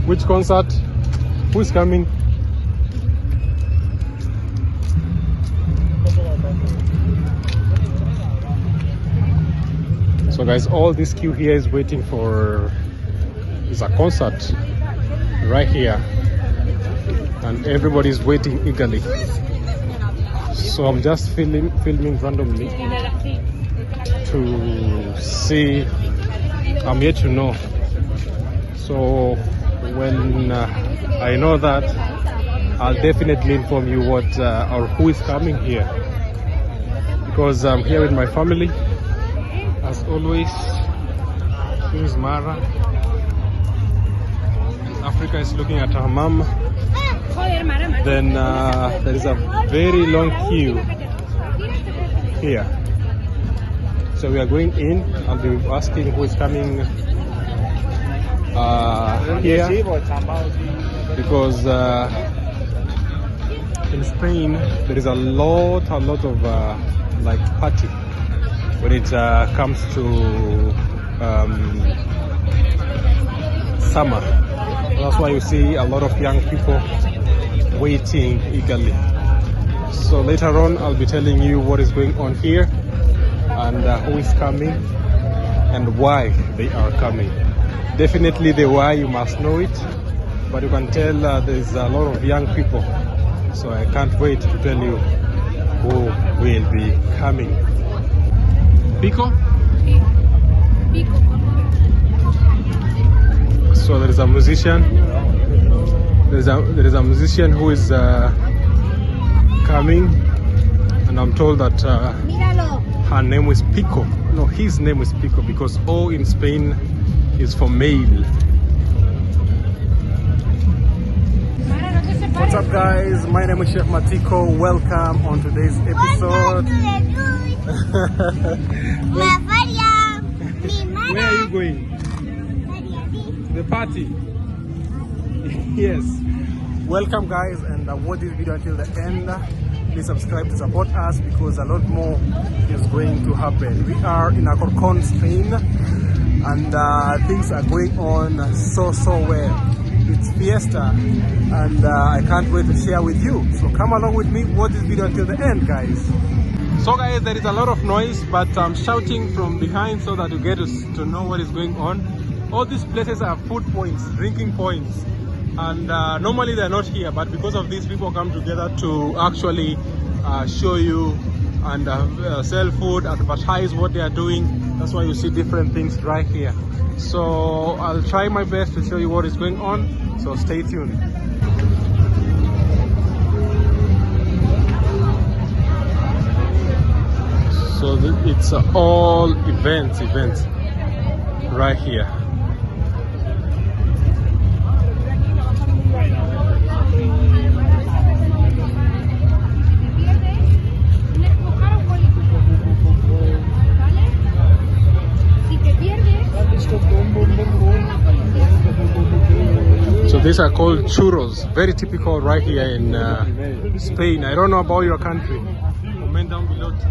Which concert? Who's coming? So guys, all this queue here is waiting for a concert right here, and everybody's waiting eagerly. So I'm just filming randomly to see. I'm yet to know. So when I know that, I'll definitely inform you what or who is coming here, because I'm here with my family as always. Here is Mara. Africa is looking at her mom. Then there is a very long queue here. So we are going in. I'll be asking who is coming here, because in Spain there is a lot of like party when it comes to summer. That's why you see a lot of young people waiting eagerly. So later on I'll be telling you what is going on here, and who is coming and why they are coming. Definitely the why, you must know it, but you can tell there's a lot of young people, so I can't wait to tell you who will be coming. Pico? Pico. So there is a musician. There is a musician who is coming, and I'm told that her name is Pico. No, his name is Pico, because O in Spain is for male. What's up guys, my name is Chef Matiko. Welcome on today's episode. Where are you going? The party. Yes. Welcome guys, and watch this video until the end. Please subscribe to support us, because a lot more is going to happen. We are in Alcorcón, Spain, and things are going on so well. It's fiesta, and I can't wait to share with you. So come along with me, watch this video until the end guys. So guys, there is a lot of noise, but I'm shouting from behind so that you get to know what is going on. All these places are food points, drinking points, and normally they're not here, but because of this, people come together to actually show you and sell food, advertise what they are doing. That's why you see different things right here. So I'll try my best to show you what is going on, so stay tuned. So it's all events right here. So these are called churros, very typical right here in Spain. I don't know about your country. Comment down below to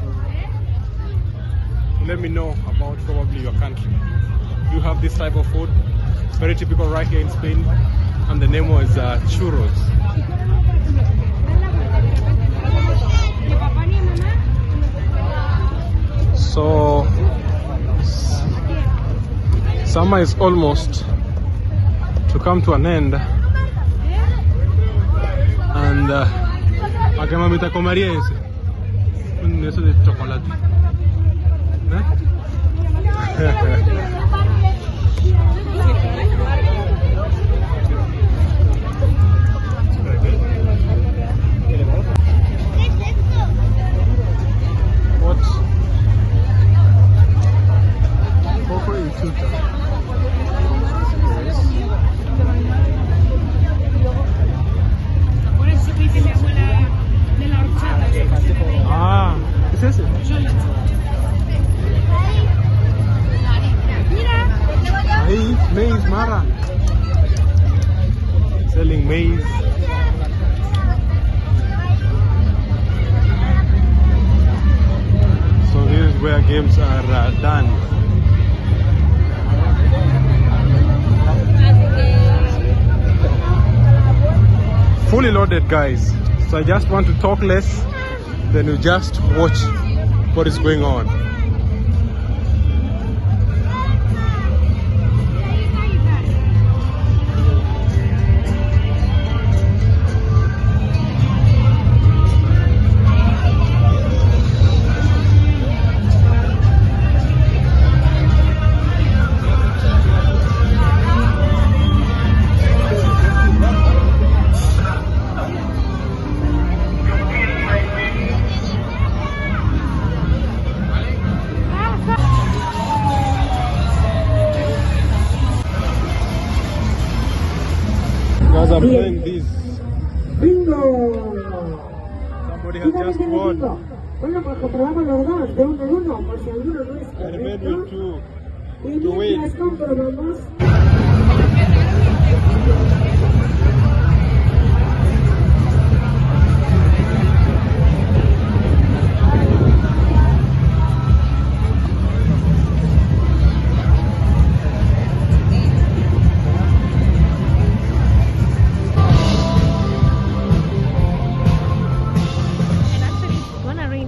let me know about probably your country. You have this type of food, very typical right here in Spain, and the name was churros. So summer is almost to come to an end, and ¿a qué mamita comería ese? Eso de chocolate. What? Coco y fruta. Ah, ¿qué es ese? Maize, Mara. Selling maize. So this is where games are done. fully loaded, guys. So I just want to talk less, then you just watch what is going on. Guys, I'm playing this. Bingo. Somebody has just won. Bueno, pues comprobamos los dos de uno en uno, por si alguno no es I remain with correcto. two Y to win. mientras comprobamos.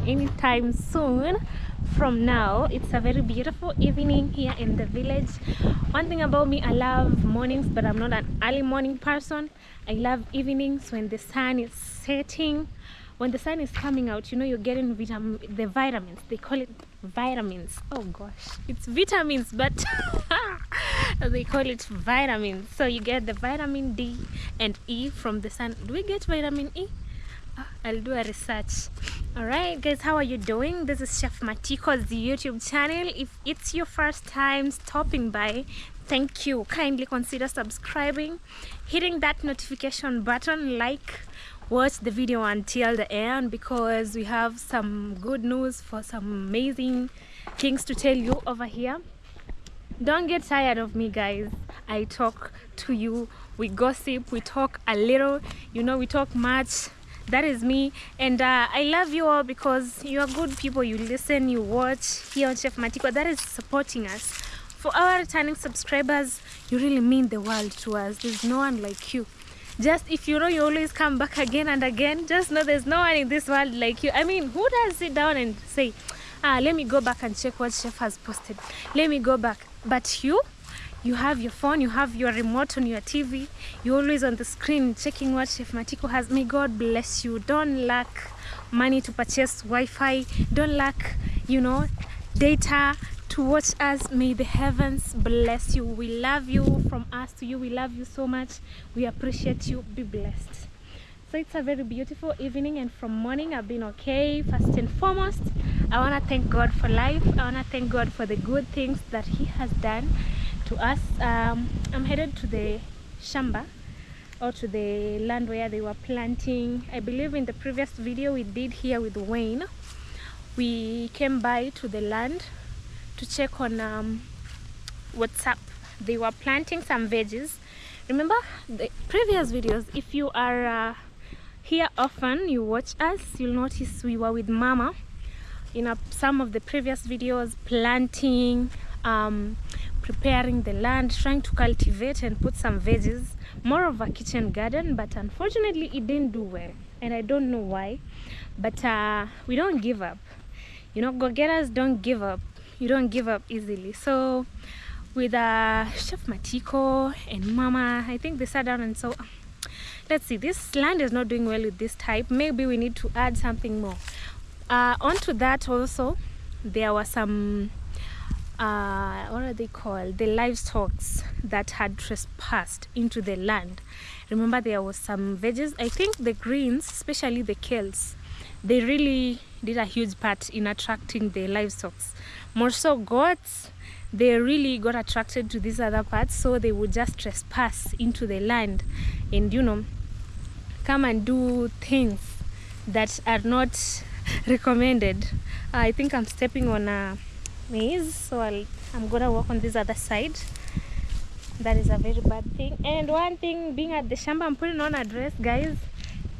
Anytime soon from now. It's a very beautiful evening here in the village. One thing about me, I love mornings, but I'm not an early morning person. I love evenings when the sun is setting, when the sun is coming out. You know, you're getting the vitamins. They call it vitamins. Oh gosh, it's vitamins, but they call it vitamins. So you get the vitamin D and E from the sun. Do we get vitamin E? I'll do a research. Alright guys, how are you doing? This is Chef Matiko's YouTube channel. If it's your first time stopping by, thank you. Kindly consider subscribing, hitting that notification button, like, watch the video until the end, because we have some good news for some amazing things to tell you over here. Don't get tired of me, guys. I talk to you, we gossip, we talk a little, you know, we talk much. That is me, and I love you all because you are good people. You listen, you watch here on Chef Matiko. That is supporting us. For our returning subscribers, you really mean the world to us. There's no one like you. Just if you know you always come back again and again, just know there's no one in this world like you. I mean, who does sit down and say, let me go back and check what Chef has posted, let me go back? But you have your phone, you have your remote on your TV, you're always on the screen checking what Chef Matiko has. May God bless you. Don't lack money to purchase Wi-Fi, don't lack, you know, data to watch us. May the heavens bless you. We love you. From us to you, we love you so much. We appreciate you. Be blessed. So it's a very beautiful evening, and from morning I've been okay. First and foremost, I want to thank God for life. I want to thank God for the good things that He has done to us. I'm headed to the shamba, or to the land where they were planting. I believe in the previous video we did here with Wayne, we came by to the land to check on what's up. They were planting some veggies. Remember the previous videos? If you are here often, you watch us, you'll notice we were with Mama in some of the previous videos, planting, preparing the land, trying to cultivate and put some veggies, more of a kitchen garden. But unfortunately it didn't do well, and I don't know why. But we don't give up, you know. Go-getters don't give up. You don't give up easily. So with Chef Matiko and Mama, I think they sat down and so let's see, this land is not doing well with this type. Maybe we need to add something more. Onto that also, there were some what are they called, the livestock that had trespassed into the land. Remember, there was some veggies. I think the greens, especially the kales, they really did a huge part in attracting the livestock. More so goats, they really got attracted to these other parts, so they would just trespass into the land and, you know, come and do things that are not recommended. I think I'm stepping on a maize, so I'm gonna walk on this other side. That is a very bad thing. And one thing, being at the shamba, I'm putting on a dress, guys,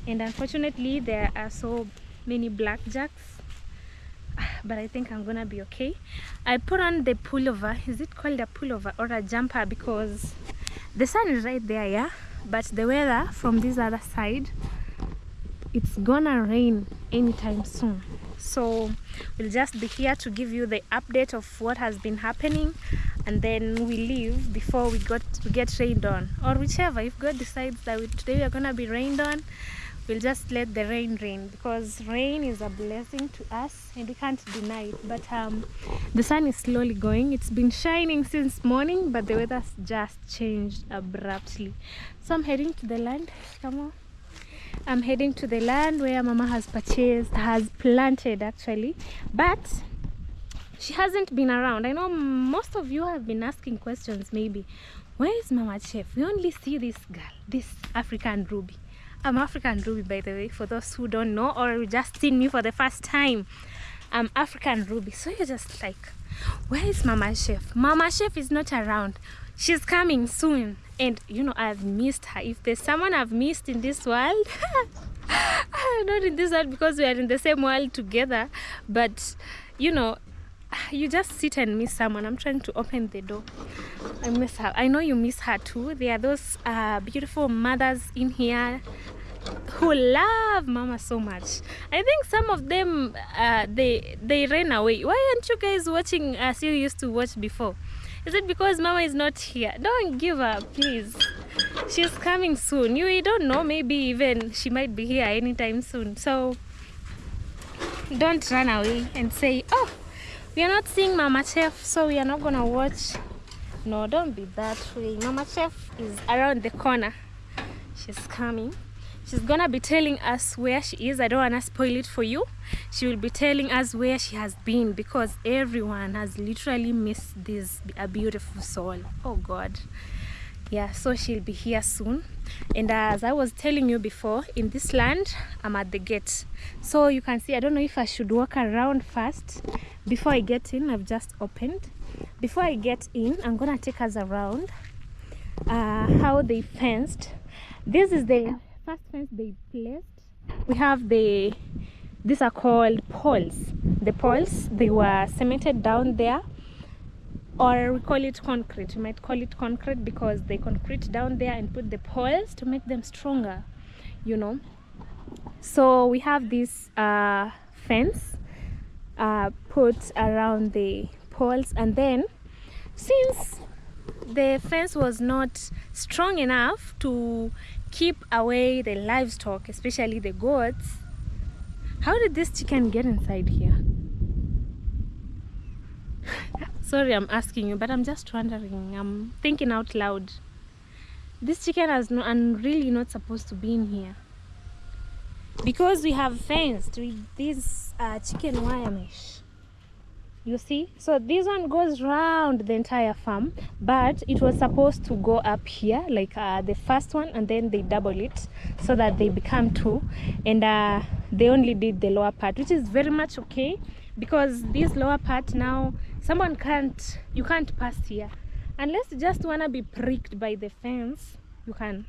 and unfortunately there are so many blackjacks, but I think I'm gonna be okay. I put on the pullover. Is it called a pullover or a jumper? Because the sun is right there, yeah, but the weather from this other side, it's gonna rain anytime soon. So we'll just be here to give you the update of what has been happening, and then we leave before we get rained on, or whichever. If God decides that today we are gonna be rained on, we'll just let the rain, because rain is a blessing to us and we can't deny it. But the sun is slowly going. It's been shining since morning, but the weather's just changed abruptly. So I'm heading to the land. Come on. I'm heading to the land where Mama has planted actually, but she hasn't been around. I know most of you have been asking questions, maybe, where is Mama Chef? We only see this girl, this African Ruby. I'm African Ruby, by the way, for those who don't know or just seen me for the first time. I'm African Ruby. So you're just like, where is Mama Chef? Mama Chef is not around. She's coming soon. And you know, I've missed her. If there's someone I've missed in this world, not in this world because we are in the same world together, but you know, you just sit and miss someone. I'm trying to open the door. I miss her. I know you miss her too. There are those beautiful mothers in here who love Mama so much. I think some of them they ran away. Why aren't you guys watching as you used to watch before? Is it because Mama is not here? Don't give up, please. She's coming soon. You don't know, maybe even she might be here anytime soon. So don't run away and say, oh, we are not seeing Mama Chef, so we are not gonna watch. No, don't be that way. Mama Chef is around the corner. She's coming. She's gonna be telling us where she is. I don't wanna spoil it for you. She will be telling us where she has been, because everyone has literally missed a beautiful soul. Oh God. Yeah, so she'll be here soon. And as I was telling you before, in this land, I'm at the gate. So you can see, I don't know if I should walk around first before I get in. I've just opened. Before I get in, I'm gonna take us around how they fenced. This is the first fence they placed. We have these are called poles. The poles, they were cemented down there, or we call it concrete. We might call it concrete because they concrete down there and put the poles to make them stronger, you know. So we have this fence put around the poles, and then since the fence was not strong enough to keep away the livestock, especially the goats, how did this chicken get inside here? Sorry, I'm asking you, but I'm just wondering. I'm thinking out loud. This chicken is really not supposed to be in here, because we have fenced with this chicken wire mesh. You see, so this one goes round the entire farm, but it was supposed to go up here like the first one, and then they double it so that they become two, and they only did the lower part, which is very much okay, because this lower part now you can't pass here unless you just want to be pricked by the fence. You can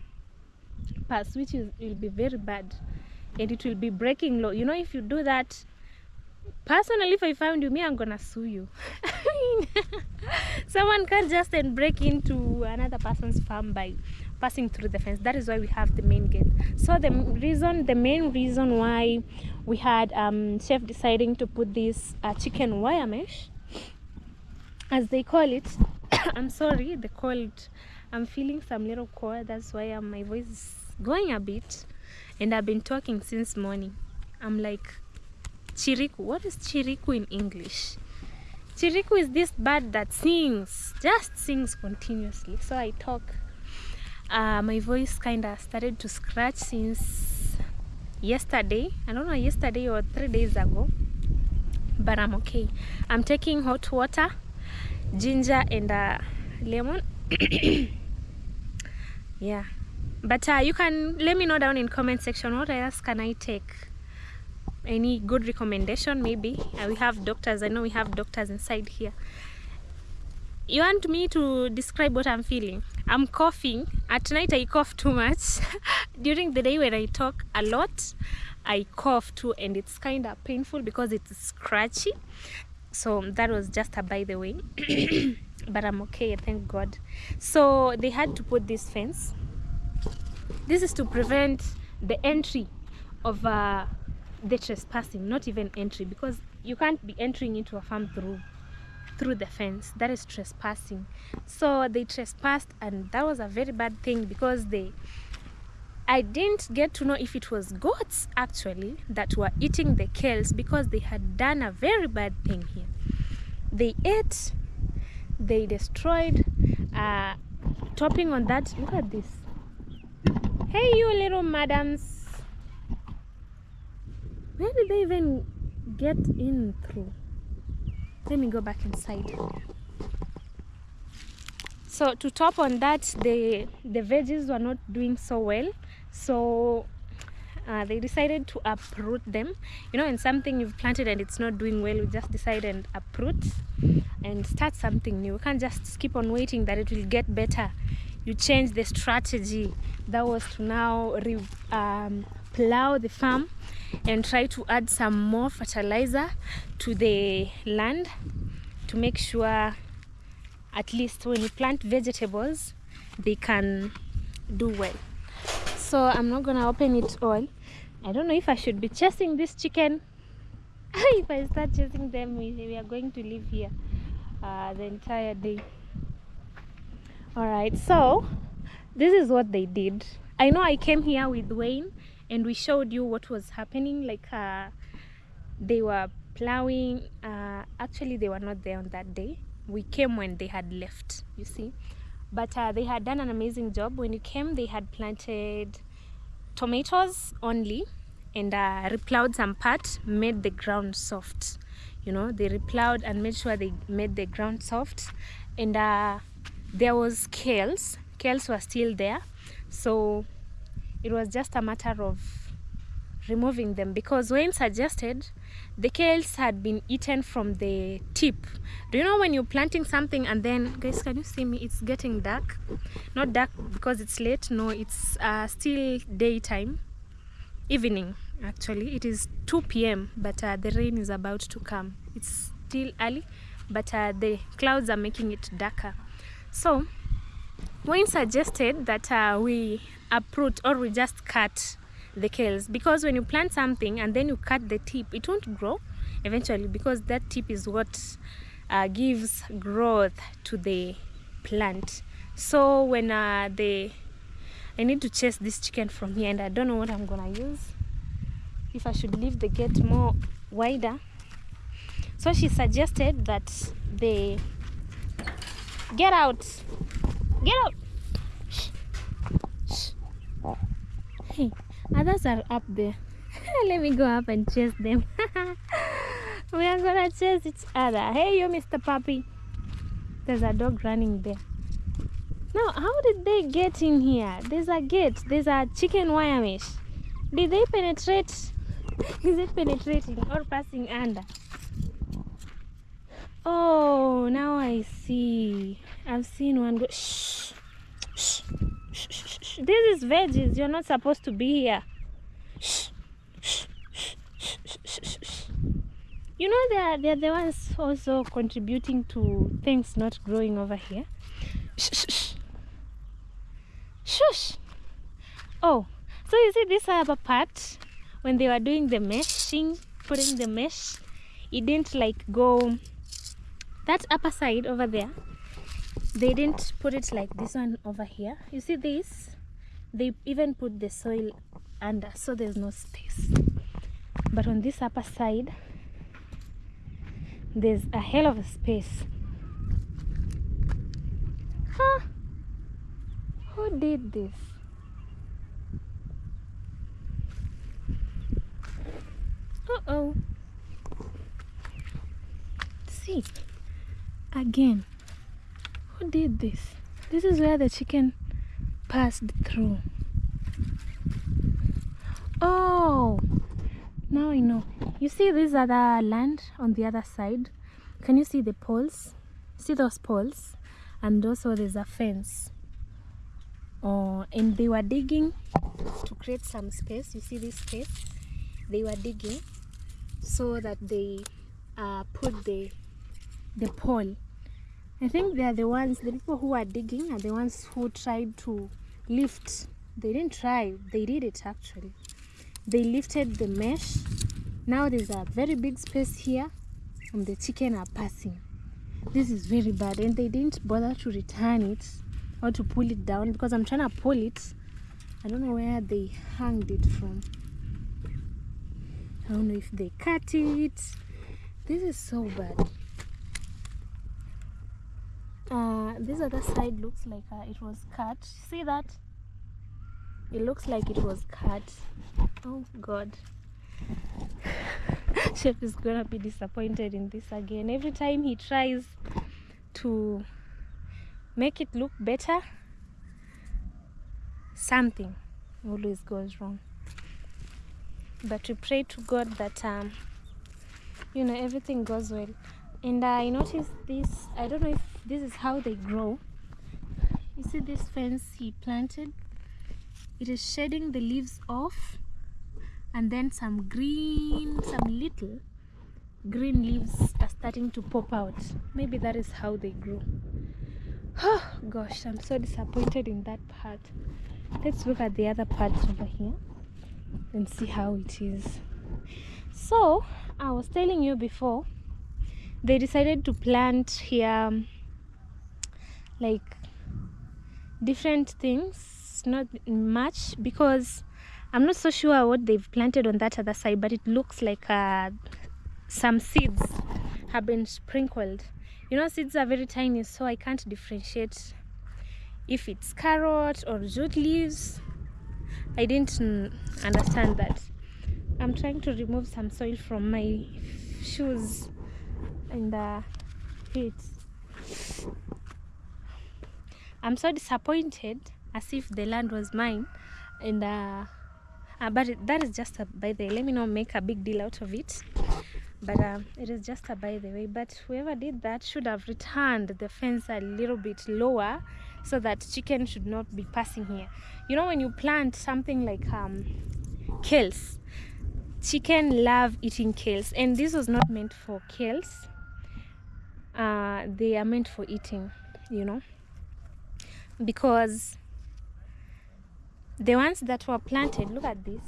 pass, which will be very bad, and it will be breaking law. You know, if you do that, personally, if I found you, I'm gonna sue you. Someone can't just break into another person's farm by passing through the fence. That is why we have the main gate. So the main reason why we had Chef deciding to put this chicken wire mesh, as they call it. I'm sorry, they call it. I'm feeling some little cold. That's why my voice is going a bit, and I've been talking since morning. I'm like, Chiriku. What is Chiriku in English? Chiriku is this bird that just sings continuously. So I talk. My voice kind of started to scratch since yesterday. I don't know, yesterday or 3 days ago. But I'm okay. I'm taking hot water, ginger, and lemon. Yeah. But you can let me know down in comment section, what else can I take? Any good recommendation? Maybe we have doctors. I know we have doctors inside here. You want me to describe what I'm feeling? I'm coughing. At night I cough too much. During the day when I talk a lot, I cough too, and it's kind of painful because it's scratchy. So that was just a by the way. But I'm okay, thank God. So they had to put this fence This is to prevent the entry of the trespassing, not even entry, because you can't be entering into a farm through the fence. That is trespassing. So they trespassed, and that was a very bad thing, because I didn't get to know if it was goats actually that were eating the kales, because they had done a very bad thing here. They ate, they destroyed, topping on that, look at this. Hey, you little madams. Where did they even get in through? Let me go back inside. So to top on that, the veggies were not doing so well. So they decided to uproot them. You know, when something you've planted and it's not doing well, you just decide and uproot and start something new. You can't just keep on waiting that it will get better. You change the strategy. That was to now plow the farm and try to add some more fertilizer to the land to make sure at least when you plant vegetables, they can do well. So I'm not gonna open it all. I don't know if I should be chasing this chicken. If I start chasing them, we are going to live here the entire day. Alright, so this is what they did. I know I came here with Wayne and we showed you what was happening. Like they were plowing. Actually, they were not there on that day. We came when they had left, you see. But they had done an amazing job. When you came, they had planted tomatoes only and replowed some part, made the ground soft. You know, they replowed and made sure they made the ground soft. And there was kales. Kales were still there. So it was just a matter of removing them, because Wayne suggested the kales had been eaten from the tip. Do you know when you're planting something and then, guys, can you see me? It's getting dark. Not dark because it's late. No, it's still daytime. Evening, actually. It is 2 p.m. but the rain is about to come. It's still early, but the clouds are making it darker. So Wayne suggested that we uproot, or we just cut the kales, because when you plant something and then you cut the tip, it won't grow eventually, because that tip is what gives growth to the plant. So when I need to chase this chicken from here, and I don't know what I'm gonna use, if I should leave the gate more wider. So she suggested that they get out. Shh. Shh. Hey, others are up there. Let me go up and chase them. We are gonna chase each other. Hey, you, Mr. Puppy. There's a dog running there. Now, how did they get in here? There's a gate. There's a chicken wire mesh. Did they penetrate? Is it penetrating or passing under? Oh, now I see. I've seen one go. Shh. Shh. Shh. Shh. Shh. This is veggies. You're not supposed to be here. Shh. Shh. Shh. Shh. Shh. Shh. You know they're the ones also contributing to things not growing over here. Shh. Shh. Shush. Oh, so you see this other part, when they were doing the meshing, putting the mesh, it didn't like go that upper side over there. They didn't put it like this one over here. You see this? They even put the soil under, so there's no space. But on this upper side, there's a hell of a space. Huh? Who did this? Uh-oh. See, again, who did this? This is where the chicken passed through. Oh, now I know. You see this other land on the other side? Can you see the poles? See those poles? And also there's a fence. Oh, and they were digging to create some space. You see this space? They were digging so that they put the pole. I think they are the ones, the people who are digging are the ones who tried to lift They didn't try, they did it actually. They lifted the mesh. Now there's a very big space here and the chicken are passing. This is very bad, and they didn't bother to return it or to pull it down, because I'm trying to pull it. I don't know where they hanged it from. I don't know if they cut it. This is so bad. This other side looks like it was cut. See that? It looks like it was cut. Oh God. Chef is gonna be disappointed in this again. Every time he tries to make it look better, something always goes wrong. But we pray to God that everything goes well. And I noticed this, I don't know if this is how they grow. You see this fence he planted? It is shedding the leaves off, and then some little green leaves are starting to pop out. Maybe that is how they grow. Oh gosh, I'm so disappointed in that part. Let's look at the other parts over here and see how it is. So I was telling you before, they decided to plant here like different things, not much, because I'm not so sure what they've planted on that other side, but it looks like some seeds have been sprinkled. Seeds are very tiny, so I can't differentiate if it's carrot or jute leaves. I didn't understand that. I'm trying to remove some soil from my shoes and feet. I'm so disappointed, as if the land was mine. And but that is just by the way. Let me not make a big deal out of it. But it is just a by the way. But whoever did that should have returned the fence a little bit lower, so that chicken should not be passing here. When you plant something like kales, chicken love eating kales, and this was not meant for kales. They are meant for eating, because the ones that were planted, look at this.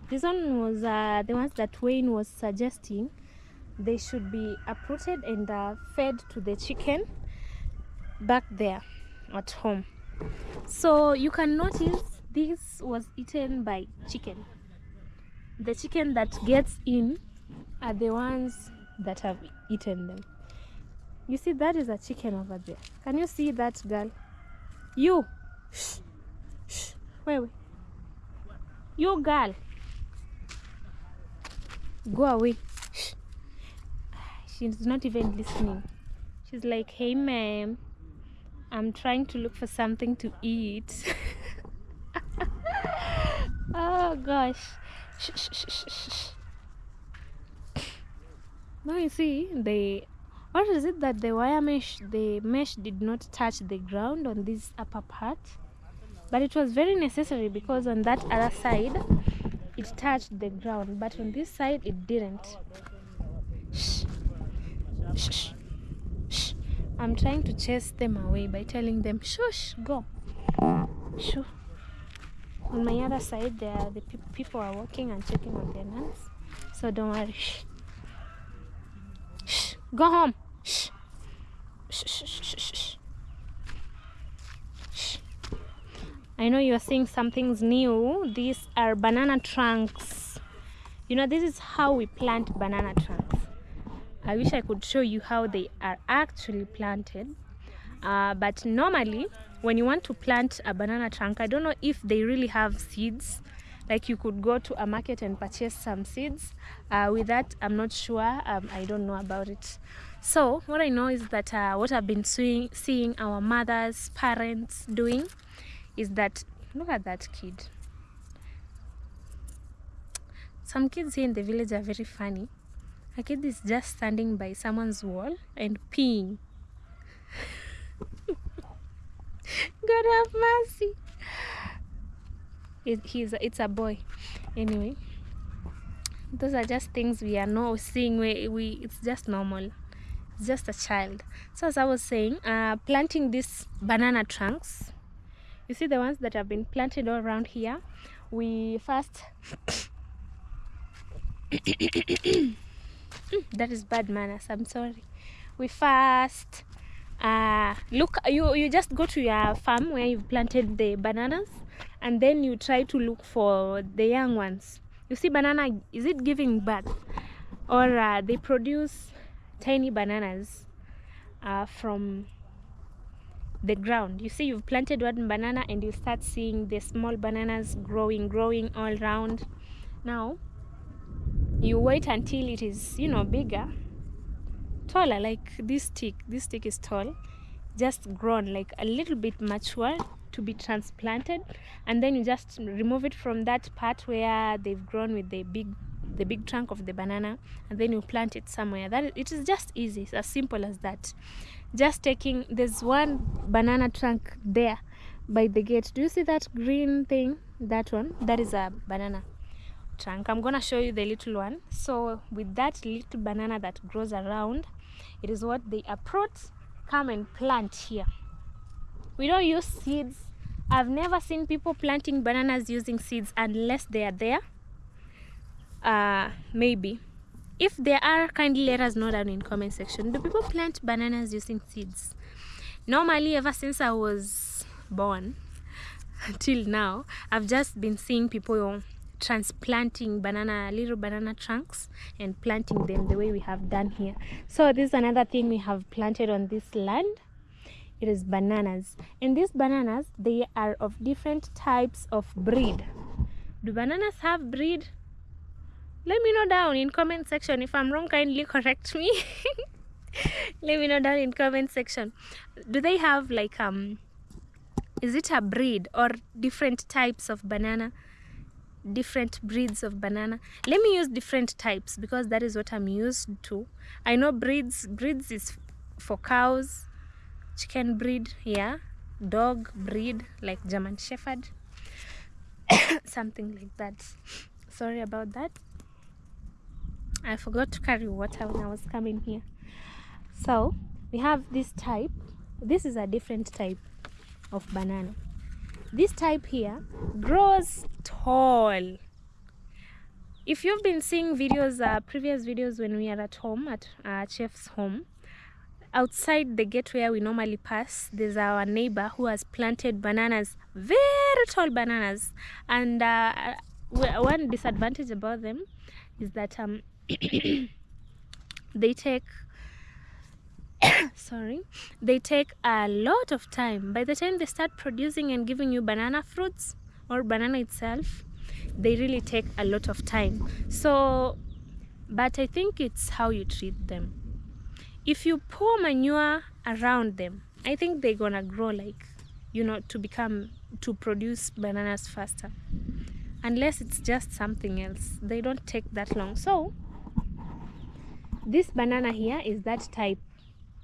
This one was the ones that Wayne was suggesting. They should be uprooted and fed to the chicken back there at home. So you can notice this was eaten by chicken. The chicken that gets in are the ones that have eaten them. You see, that is a chicken over there. Can you see that, girl? You. Shh. Shh. Wait. You, girl. Go away. Shh. She's not even listening. She's like, hey, ma'am, I'm trying to look for something to eat. Oh, gosh. Shh, shh, shh, shh, shh. Now you see, what is it that the mesh did not touch the ground on this upper part? But it was very necessary, because on that other side it touched the ground, but on this side it didn't. Shh. Shh. Shh. I'm trying to chase them away by telling them, shush, go. Shoo. On my other side, there the people are walking and checking on their nuts, so don't worry. Shh. Shh. Go home. Shh. Shh. Shh. Shh. Shh. Shh. I know you are seeing something's new. These are banana trunks. This is how we plant banana trunks. I wish I could show you how they are actually planted. But normally, when you want to plant a banana trunk, I don't know if they really have seeds. Like, you could go to a market and purchase some seeds. With that, I'm not sure. I don't know about it. So what I know is that what I've been seeing our mothers, parents doing is that, look at that kid. Some kids here in the village are very funny. A kid is just standing by someone's wall and peeing. God have mercy. It's a boy. Anyway, those are just things we are not seeing. It's just normal. It's just a child. So as I was saying, planting these banana trunks, You see the ones that have been planted all around here. We first that is bad manners, I'm sorry. We first look, you just go to your farm where you've planted the bananas, and then you try to look for the young ones. You see banana, is it giving birth, or they produce tiny bananas from the ground. You see, you've planted one banana and you start seeing the small bananas growing all around. Now you wait until it is, you know, bigger, taller, like this stick. This stick is tall, just grown, like a little bit mature to be transplanted, and then you just remove it from that part where they've grown with the big trunk of the banana, and then you plant it somewhere. It is just easy. It's as simple as that. Just taking, there's one banana trunk there by the gate. Do you see that green thing? That one, that is a banana trunk. I'm gonna show you the little one. So with that little banana that grows around, it is what they uproot, come and plant here. We don't use seeds. I've never seen people planting bananas using seeds unless they are there. Maybe if there are, kindly let us know down in comment section. Do people plant bananas using seeds? Normally, ever since I was born till now, I've just been seeing people transplanting little banana trunks and planting them the way we have done here. So this is another thing we have planted on this land. It is bananas, and these bananas, they are of different types of breed. Do bananas have breed? Let me know down in comment section. If I'm wrong, kindly correct me. Let me know down in comment section. Do they have like is it a breed or different types of banana, different breeds of banana? Let me use different types because that is what I'm used to. I know breeds is for cows, chicken breed, yeah, dog breed like German Shepherd, something like that. Sorry about that. I forgot to carry water when I was coming here. So we have this type. This is a different type of banana. This type here grows tall. If you've been seeing videos, previous videos when we are at home, at Chef's home, outside the gate where we normally pass, there's our neighbor who has planted bananas, very tall bananas. And one disadvantage about them is that they take they take a lot of time. By the time they start producing and giving you banana fruits or banana itself, they really take a lot of time. So, but I think it's how you treat them. If you pour manure around them, I think they're gonna grow, like, you know, to produce bananas faster. Unless it's just something else, they don't take that long. So this banana here is that type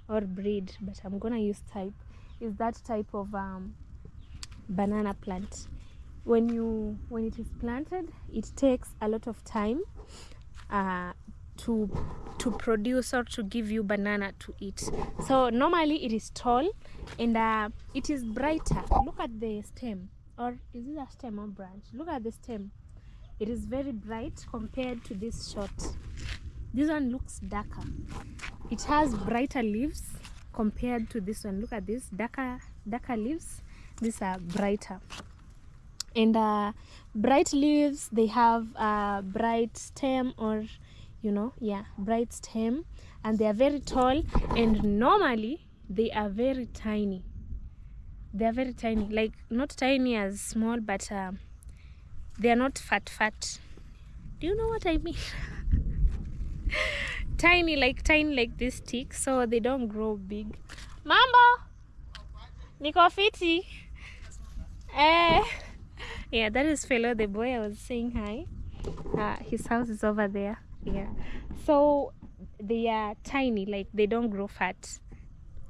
or breed, but I'm gonna use type, is that type of banana plant. When it is planted, it takes a lot of time to produce or to give you banana to eat. So normally it is tall and it is brighter. Look at the stem, or is it a stem or branch? Look at the stem. It is very bright compared to this short. This one looks darker. It has brighter leaves compared to this one. Look at this, darker leaves. These are brighter. And bright leaves, they have a bright stem, or bright stem, and they are very tall, and normally they are very tiny. They are very tiny, like not tiny as small, but they are not fat. Do you know what I mean? tiny like this stick, so they don't grow big. Mambo, niko fiti. Yeah, that is Fellow, the boy I was saying hi. His house is over there. Yeah, so they are tiny, like they don't grow fat.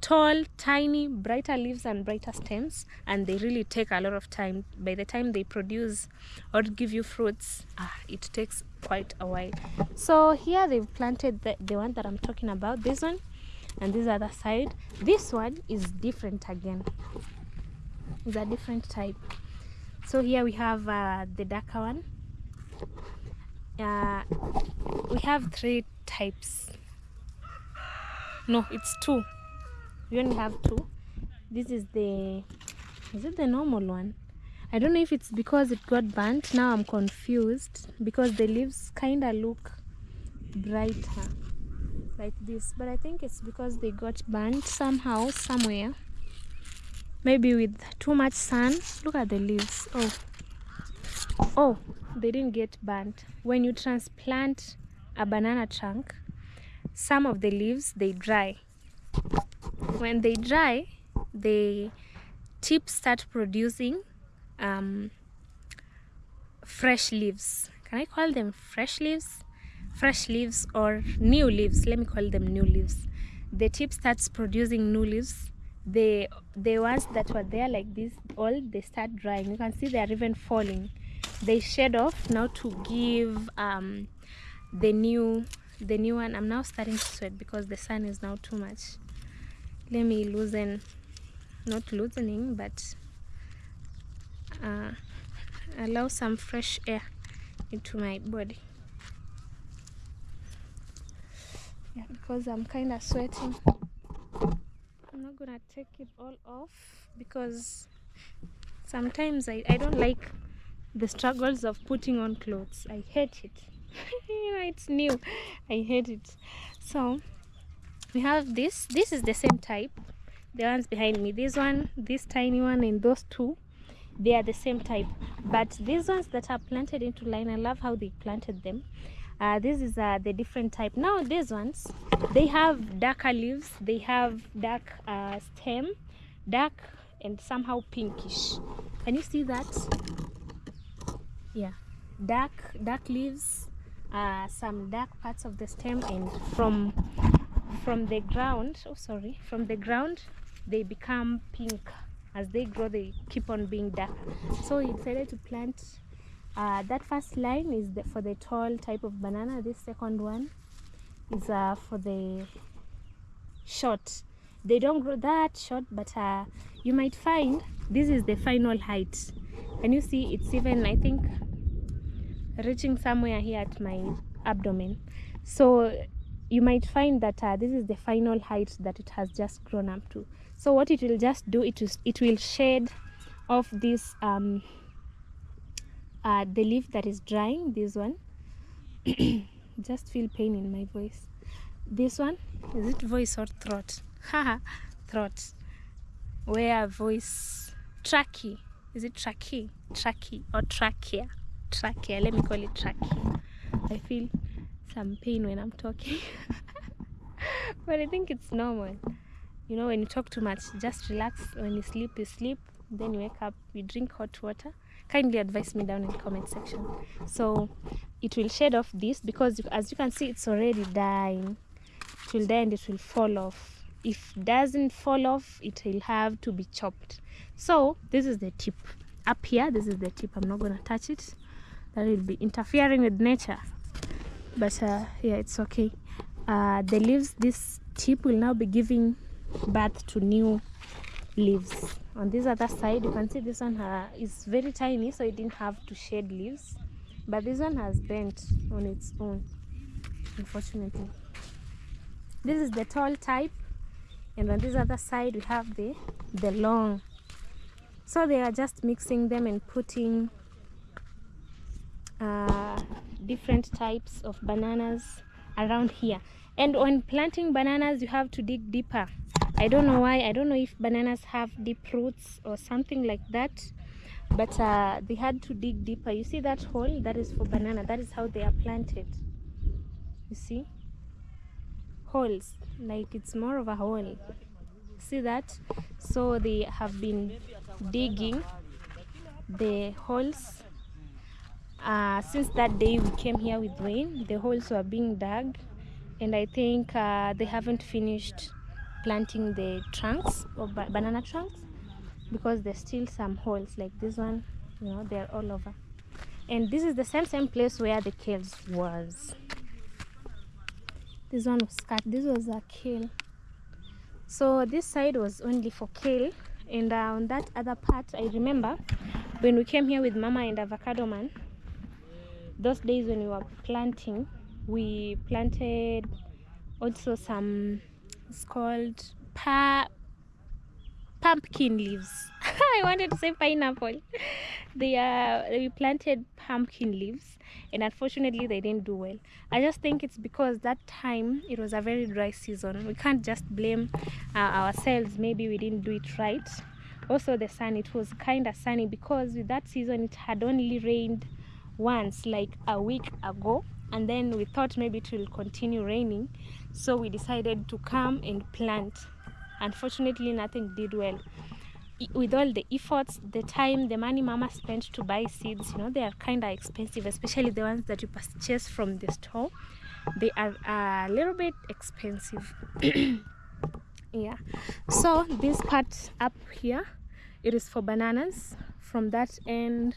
Tall, tiny, brighter leaves and brighter stems, and they really take a lot of time. By the time they produce or give you fruits, it takes quite a while. So here they've planted the one that I'm talking about, this one, and this other side. This one is different again. is a different type. So here we have the darker one. We have 3 types. No, it's 2. We only have 2. This is the normal one? I don't know if it's because it got burnt. Now I'm confused because the leaves kind of look brighter like this, but I think it's because they got burnt somehow, somewhere, maybe with too much sun. Look at the leaves. Oh, they didn't get burnt. When you transplant a banana trunk, some of the leaves, they dry. When they dry, the tips start producing fresh leaves. Can I call them fresh leaves? Fresh leaves or new leaves. Let me call them new leaves. The tip starts producing new leaves. The ones that were there like this, all they start drying. You can see they are even falling. They shed off now to give the new one. I'm now starting to sweat because the sun is now too much. Let me loosen, not loosening, but allow some fresh air into my body. Yeah, because I'm kind of sweating. I'm not gonna take it all off because sometimes I don't like the struggles of putting on clothes. I hate it. It's new. I hate it. So we have this is the same type. The ones behind me, this one, this tiny one, and those 2, they are the same type. But these ones that are planted into line, I love how they planted them. This is the different type. Now these ones, they have darker leaves, they have dark stem, dark and somehow pinkish. Can you see that? Yeah, dark leaves, some dark parts of the stem, and from the ground, from the ground they become pink. As they grow, they keep on being dark. So we decided to plant that first line is for the tall type of banana. This second one is for the short. They don't grow that short, but you might find this is the final height. Can you see? It's even, I think, reaching somewhere here at my abdomen. So you might find that this is the final height that it has just grown up to. So what it will just do, it will shade off this the leaf that is drying. This one just feel pain in my voice. This one, is it voice or throat? Haha, throat. Where voice, trachea. Is it trachea or trachea? Trachea, let me call it trachea. I feel some pain when I'm talking. But I think it's normal. You know, when you talk too much, just relax. When you sleep, then you wake up, you drink hot water. Kindly advise me down in the comment section. So it will shed off this because as you can see, it's already dying. It will die and it will fall off. If it doesn't fall off, it will have to be chopped. So this is the tip. Up here, this is the tip. I'm not going to touch it. That will be interfering with nature. But yeah, it's okay. The leaves, this tip will now be giving birth to new leaves. On this other side, you can see this one is very tiny, so it didn't have to shed leaves. But this one has bent on its own, unfortunately. This is the tall type, and on this other side we have the long. So they are just mixing them and putting different types of bananas around here. And when planting bananas, you have to dig deeper. I don't know why. I don't know if bananas have deep roots or something like that, but they had to dig deeper. You see that hole? That is for banana. That is how they are planted. You see? Holes, like it's more of a hole. See that? So they have been digging the holes. Since that day we came here with rain, the holes were being dug, and I think they haven't finished planting the trunks or banana trunks because there's still some holes like this one. You know, they're all over. And this is the same place where the kales was. This one was cut. This was a kale. So this side was only for kale, And on that other part, I remember when we came here with Mama and Avocado Man, those days when we were planting, we planted also some, it's called pumpkin leaves. I wanted to say pineapple. We planted pumpkin leaves, and unfortunately they didn't do well. I just think it's because that time it was a very dry season. We can't just blame ourselves. Maybe we didn't do it right. Also the sun, it was kind of sunny because with that season it had only rained once, like a week ago, and then we thought maybe it will continue raining, so we decided to come and plant. Unfortunately nothing did well. With all the efforts, the time, the money Mama spent to buy seeds, you know, they are kind of expensive, especially the ones that you purchase from the store. They are a little bit expensive. Yeah, so this part up here, it is for bananas from that end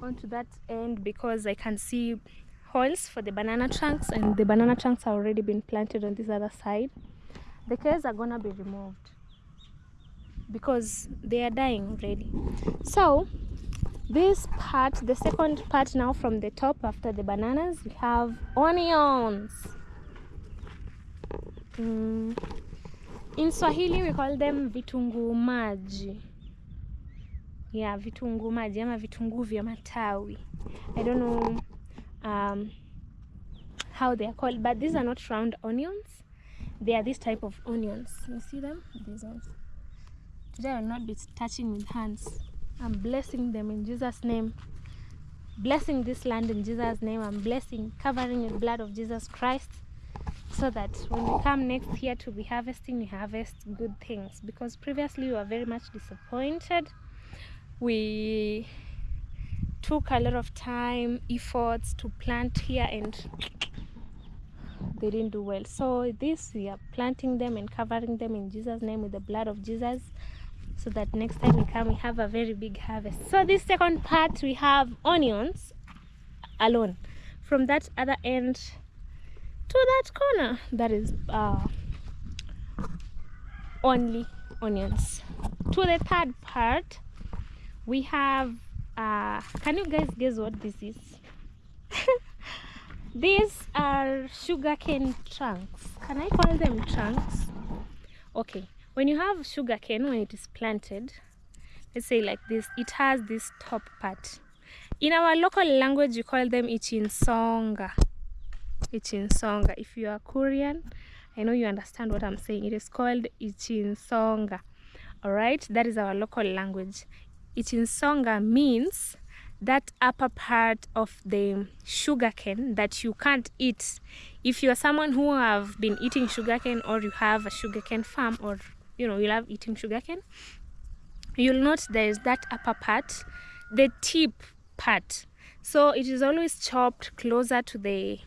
onto that end, because I can see holes for the banana trunks, and the banana trunks have already been planted on this other side. The cares are gonna be removed because they are dying already. So this part, the second part now from the top after the bananas, we have onions. In Swahili we call them vitunguu maji. Yeah, vitunguu maji ama vitunguu vya matawi. I don't know how they are called, but these are not round onions. They are this type of onions. You see them? These ones. Today I will not be touching with hands. I'm blessing them in Jesus' name. Blessing this land in Jesus' name. I'm blessing, covering with blood of Jesus Christ, so that when we come next year to be harvesting, we harvest good things. Because previously we were very much disappointed. We took a lot of time, efforts to plant here, and they didn't do well. So this, we are planting them and covering them in Jesus' name with the blood of Jesus, so that next time we come, we have a very big harvest. So this second part, we have onions alone. From that other end to that corner, that is only onions. To the third part, we have can you guys guess what this is? These are sugarcane trunks. Can I call them trunks? Okay, when you have sugarcane, when it is planted, let's say like this, it has this top part. In our local language, we call them ichinsonga. Ichinsonga. If you are Korean, I know you understand what I'm saying. It is called ichinsonga. Alright, that is our local language. Ichinsonga means that upper part of the sugarcane that you can't eat. If you are someone who have been eating sugarcane, or you have a sugarcane farm, or you know you love eating sugarcane, you'll note there is that upper part, the tip part. So it is always chopped closer to the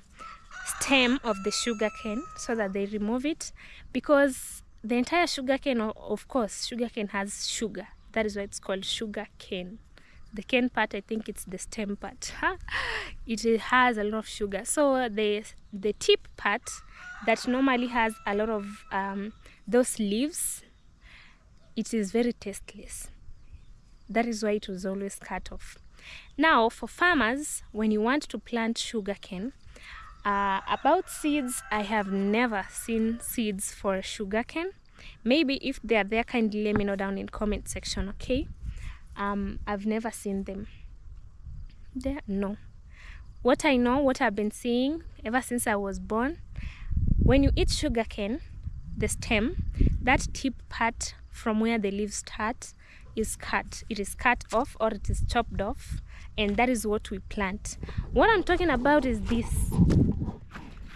stem of the sugarcane so that they remove it, because the entire sugarcane, of course, sugarcane has sugar. That is why it's called sugarcane. The cane part, I think it's the stem part. It has a lot of sugar. So the tip part that normally has a lot of those leaves, it is very tasteless. That is why it was always cut off. Now for farmers, when you want to plant sugarcane, about seeds, I have never seen seeds for sugarcane. Maybe if they are there, kindly let me know down in comment section, okay? I've never seen them there. No. What I know, what I've been seeing ever since I was born, when you eat sugarcane, the stem, that tip part from where the leaves start is cut. It is cut off, or it is chopped off, and that is what we plant. What I'm talking about is this.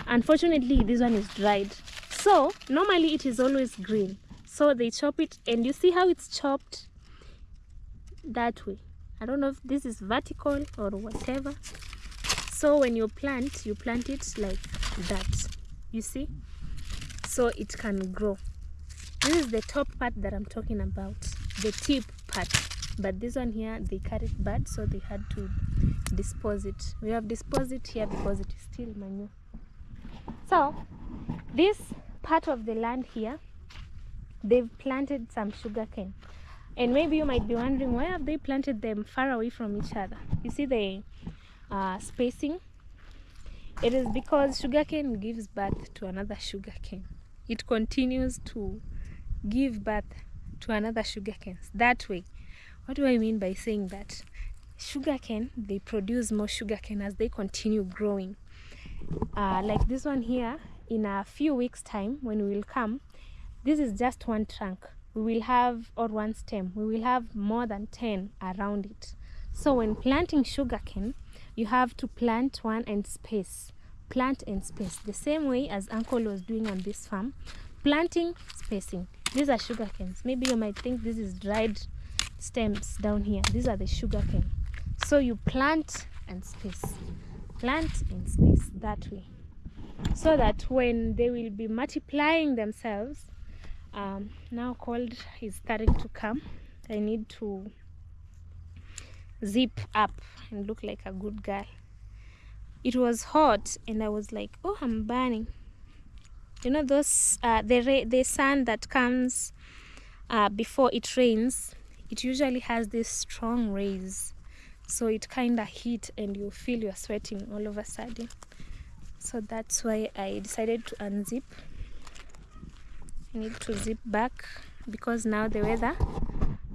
Unfortunately, this one is dried. So normally it is always green. So they chop it, and you see how it's chopped that way. I don't know if this is vertical or whatever. So when you plant it like that, you see, so it can grow. This is the top part that I'm talking about, the tip part. But this one here, they cut it bad, so they had to dispose it. We have disposed it here because it is still manure. So this part of the land here, they've planted some sugarcane. And maybe you might be wondering, why have they planted them far away from each other? You see the spacing? It is because sugarcane gives birth to another sugarcane. It continues to give birth to another sugarcane that way. What do I mean by saying that? Sugarcane, they produce more sugarcane as they continue growing. Like this one here, in a few weeks time when we will come, this is just one trunk. We will have, or one stem, we will have more than 10 around it. So when planting sugarcane, you have to plant one and space. Plant and space, the same way as Uncle was doing on this farm. Planting, spacing. These are sugarcanes. Maybe you might think this is dried stems down here. These are the sugarcane. So you plant and space. Plant and space that way. So that when they will be multiplying themselves, now cold is starting to come. I need to zip up and look like a good girl. It was hot and I was like, oh, I'm burning. You know those the sun that comes before it rains, it usually has these strong rays, so it kind of heat and you feel you're sweating all of a sudden. So that's why I decided to unzip. I need to zip back because now the weather,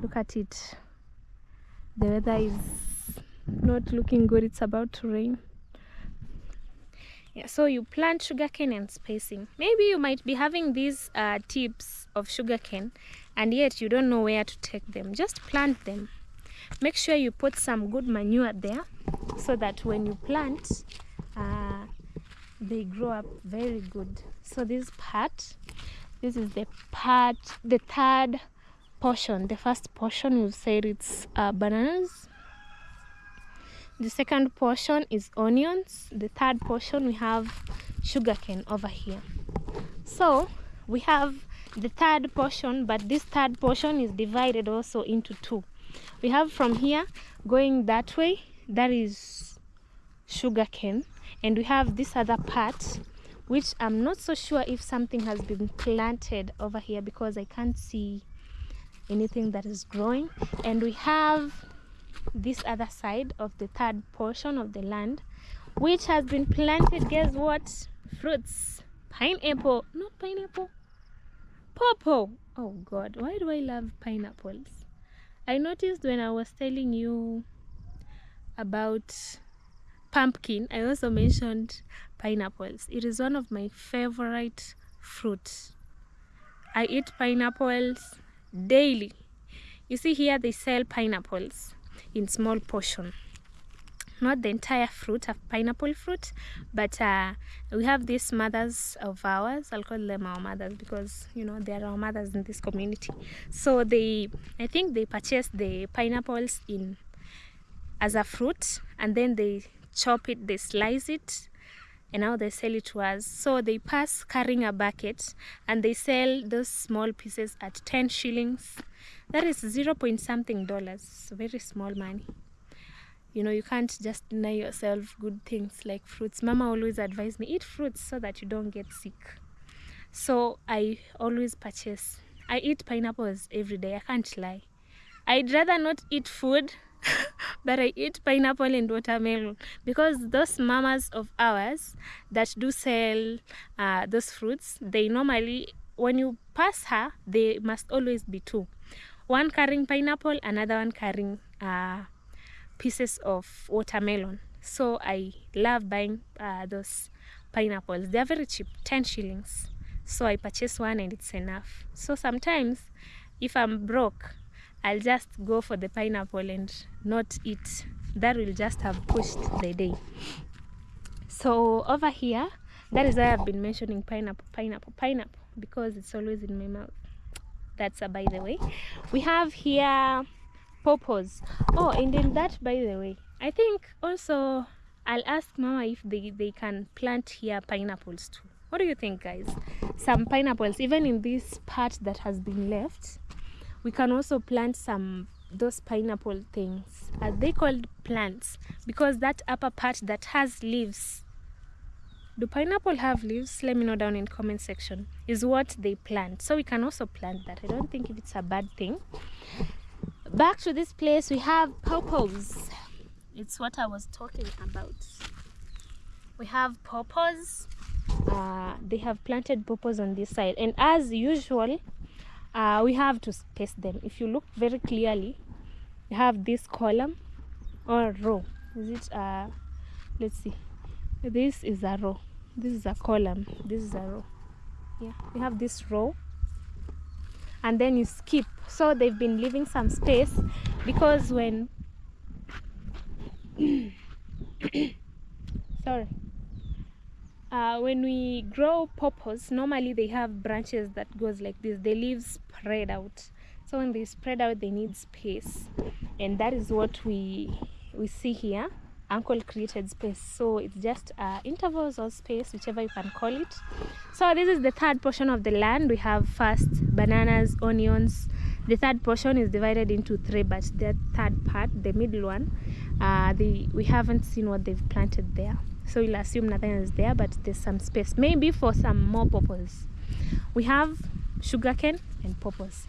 look at it, the weather is not looking good. It's about to rain. Yeah, so you plant sugarcane and spacing. Maybe you might be having these tips of sugarcane and yet you don't know where to take them. Just plant them. Make sure you put some good manure there so that when you plant, they grow up very good. So this is the third portion. The first portion we've said it's bananas. The second portion is onions. The third portion we have sugarcane over here. So we have the third portion, but this third portion is divided also into two. We have from here going that way, that is sugarcane, and we have this other part which I'm not so sure if something has been planted over here because I can't see anything that is growing. And we have this other side of the third portion of the land which has been planted. Guess what? Fruits. Pineapple. Not pineapple, pawpaw. Oh god, why do I love pineapples? I noticed when I was telling you about pumpkin, I also mentioned pineapples. It is one of my favorite fruits. I eat pineapples daily. You see here they sell pineapples in small portion, not the entire fruit of pineapple fruit, but we have these mothers of ours. I'll call them our mothers because you know they are our mothers in this community. So I think they purchase the pineapples in as a fruit and then they chop it, they slice it, and now they sell it to us. So they pass carrying a bucket and they sell those small pieces at 10 shillings. That is 0 point something dollars. Very small money. You know, you can't just deny yourself good things like fruits. Mama always advised me, eat fruits so that you don't get sick. So I always purchase. I eat pineapples every day. I can't lie. I'd rather not eat food but I eat pineapple and watermelon because those mamas of ours that do sell those fruits, they normally, when you pass her, they must always be two. One carrying pineapple, another one carrying pieces of watermelon. So I love buying those pineapples. They are very cheap, 10 shillings. So I purchase one and it's enough. So sometimes if I'm broke, I'll just go for the pineapple and not eat. That will just have pushed the day. So over here, that is why I've been mentioning pineapple, because it's always in my mouth. That's a by the way. We have here pawpaws. Oh, and then that by the way, I think also I'll ask Mama if they can plant here pineapples too. What do you think, guys? Some pineapples, even in this part that has been left, we can also plant some those pineapple things. Are they called plants? Because that upper part that has leaves. Do pineapple have leaves? Let me know down in comment section. Is what they plant. So we can also plant that. I don't think if it's a bad thing. Back to this place, we have pawpaws. It's what I was talking about. We have pawpaws. They have planted pawpaws on this side, and as usual, we have to space them. If you look very clearly, you have this column or row. Is it let's see, this is a row, this is a column, this is a row. Yeah, you have this row, and then you skip. So they've been leaving some space because when sorry, when we grow pawpaws, normally they have branches that goes like this. The leaves spread out, so when they spread out they need space, and that is what we see here. Uncle created space, so it's just intervals or space, whichever you can call it. So this is the third portion of the land. We have first bananas, onions. The third portion is divided into 3, but the third part, the middle one, we haven't seen what they've planted there, so we'll assume nothing is there, but there's some space maybe for some more pawpaws. We have sugarcane and pawpaws.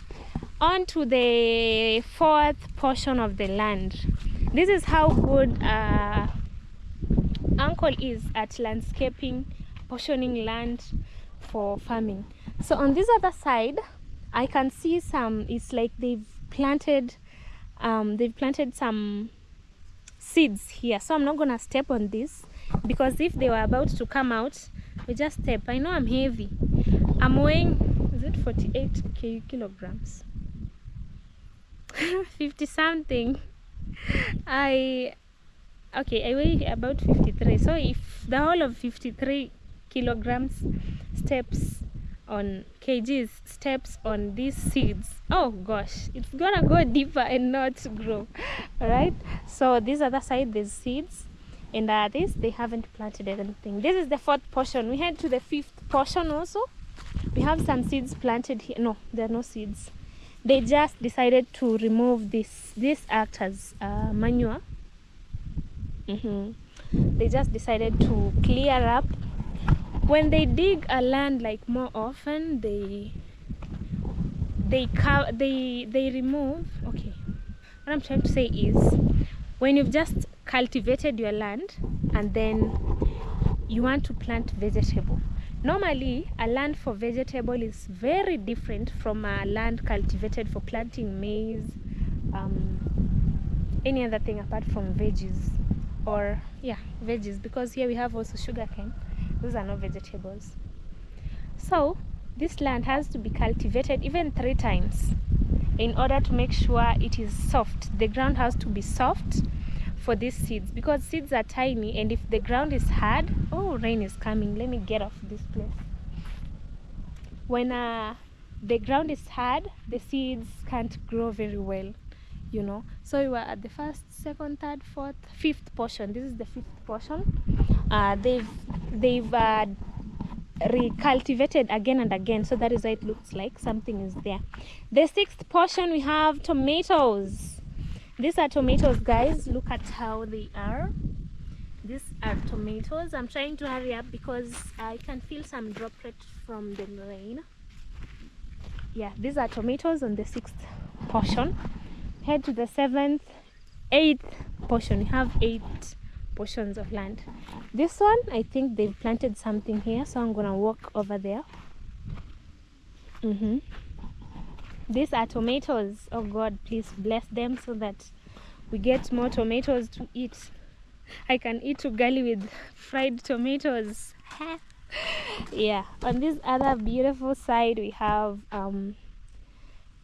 On to the fourth portion of the land. This is how good Uncle is at landscaping, portioning land for farming. So on this other side, I can see some, it's like they've planted some seeds here. So I'm not gonna step on this, because if they were about to come out, we just step. I know I'm heavy. I'm weighing, is it 48 kilograms? 50 something. I weigh about 53. So if the whole of 53 kilograms steps on these seeds, oh gosh, it's gonna go deeper and not grow. All right, so this other side there's seeds, and this they haven't planted anything. This is the fourth portion. We head to the fifth portion. Also we have some seeds planted here. No, there are no seeds. They just decided to remove this act as manure. They just decided to clear up. When they dig a land like more often, they remove. Okay, what I'm trying to say is, when you've just cultivated your land and then you want to plant vegetable, normally a land for vegetable is very different from a land cultivated for planting maize, any other thing apart from veggies, or yeah, veggies, because here we have also sugarcane. Those are not vegetables. So this land has to be cultivated even 3 times in order to make sure it is soft. The ground has to be soft for these seeds, because seeds are tiny, and if the ground is hard, oh, rain is coming, let me get off this place. When the ground is hard, the seeds can't grow very well, you know. So we were at the first, second, third, fourth, fifth portion. This is the fifth portion. They've recultivated again and again, so that is why it looks like something is there. The sixth portion, we have tomatoes. These are tomatoes, guys. Look at how they are. These are tomatoes. I'm trying to hurry up because I can feel some droplets from the rain. Yeah, these are tomatoes on the sixth portion. Head to the seventh, eighth portion. We have 8 portions of land. This one, I think they've planted something here, so I'm gonna walk over there. These are tomatoes. Oh God, please bless them so that we get more tomatoes to eat. I can eat ugali with fried tomatoes. Yeah, on this other beautiful side we have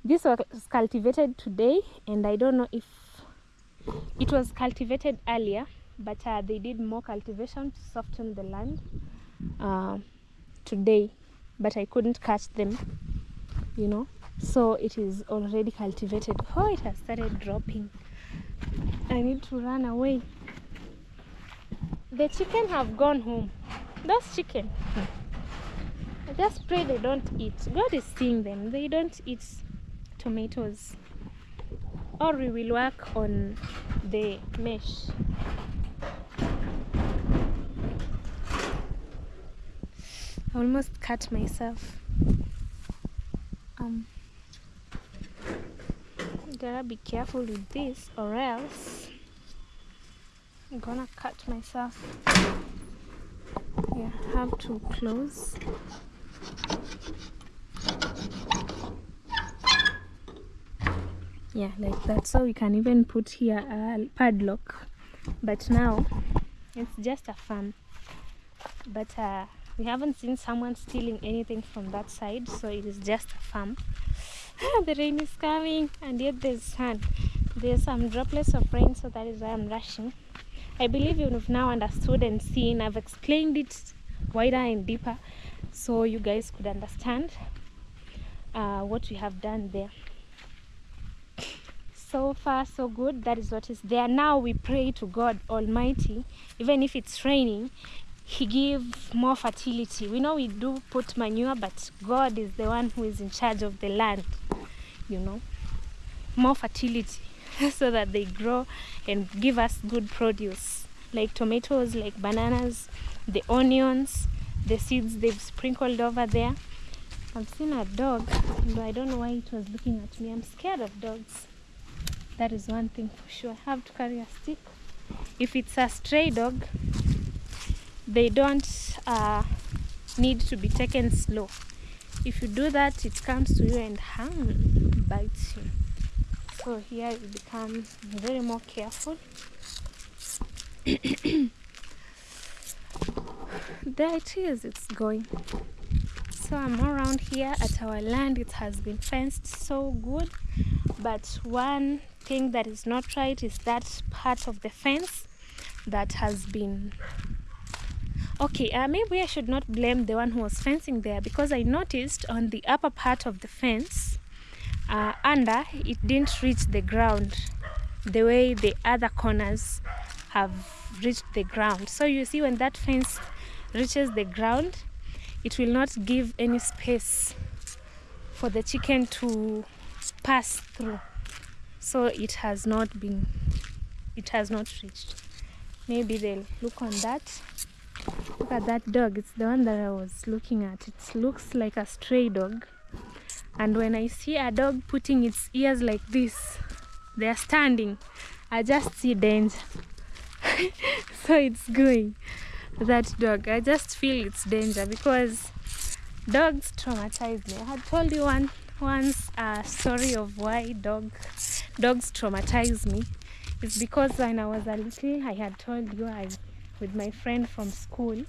this was cultivated today, and I don't know if it was cultivated earlier, but they did more cultivation to soften the land today, but I couldn't catch them, you know. So it is already cultivated. Oh, it has started dropping. I need to run away. The chicken have gone home. Those chicken, I just pray they don't eat. God is seeing them. They don't eat tomatoes. Or we will work on the mesh. I almost cut myself. Gotta be careful with this, or else I'm gonna cut myself. Yeah, have to close. Yeah, like that. So we can even put here a padlock, but now it's just a farm. But we haven't seen someone stealing anything from that side, so it is just a farm. The rain is coming, and yet there's sun. There's some droplets of rain, so that is why I'm rushing. I believe you've now understood and seen. I've explained it wider and deeper, so you guys could understand what we have done there. So far so good. That is what is there. Now we pray to God Almighty, even if it's raining, He give more fertility. We know we do put manure, but God is the one who is in charge of the land, you know. More fertility so that they grow and give us good produce, like tomatoes, like bananas, the onions, the seeds they've sprinkled over there. I've seen a dog, but I don't know why it was looking at me. I'm scared of dogs. That is one thing for sure. I have to carry a stick. If it's a stray dog, they don't need to be taken slow. If you do that, it comes to you and bites you. So here you become very more careful. There it is, it's going. So I'm around here at our land. It has been fenced so good, but one thing that is not right is that part of the fence that has been okay. Maybe I should not blame the one who was fencing there, because I noticed on the upper part of the fence under it didn't reach the ground the way the other corners have reached the ground. So you see, when that fence reaches the ground, it will not give any space for the chicken to pass through. So it has not reached. Maybe they'll look on that. Look at that dog. It's the one that I was looking at. It looks like a stray dog. And when I see a dog putting its ears like this, they're standing, I just see danger. So it's going. That dog, I just feel it's danger, because dogs traumatize me. I had told you once a story of why dogs traumatize me. It's because when I was a little, I had told you, with my friend from school,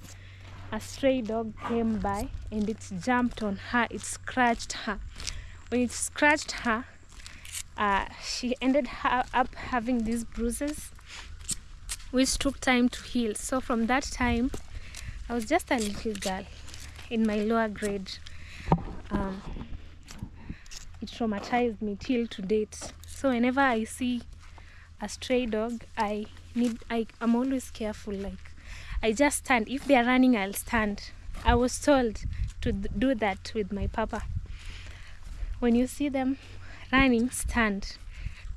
a stray dog came by and it jumped on her. It scratched her. When it scratched her, she ended up having these bruises, which took time to heal. So from that time, I was just a little girl in my lower grade. It traumatized me till to date. So whenever I see a stray dog, I'm always careful. Like, I just stand. If they are running, I'll stand. I was told to do that with my papa. When you see them running, stand.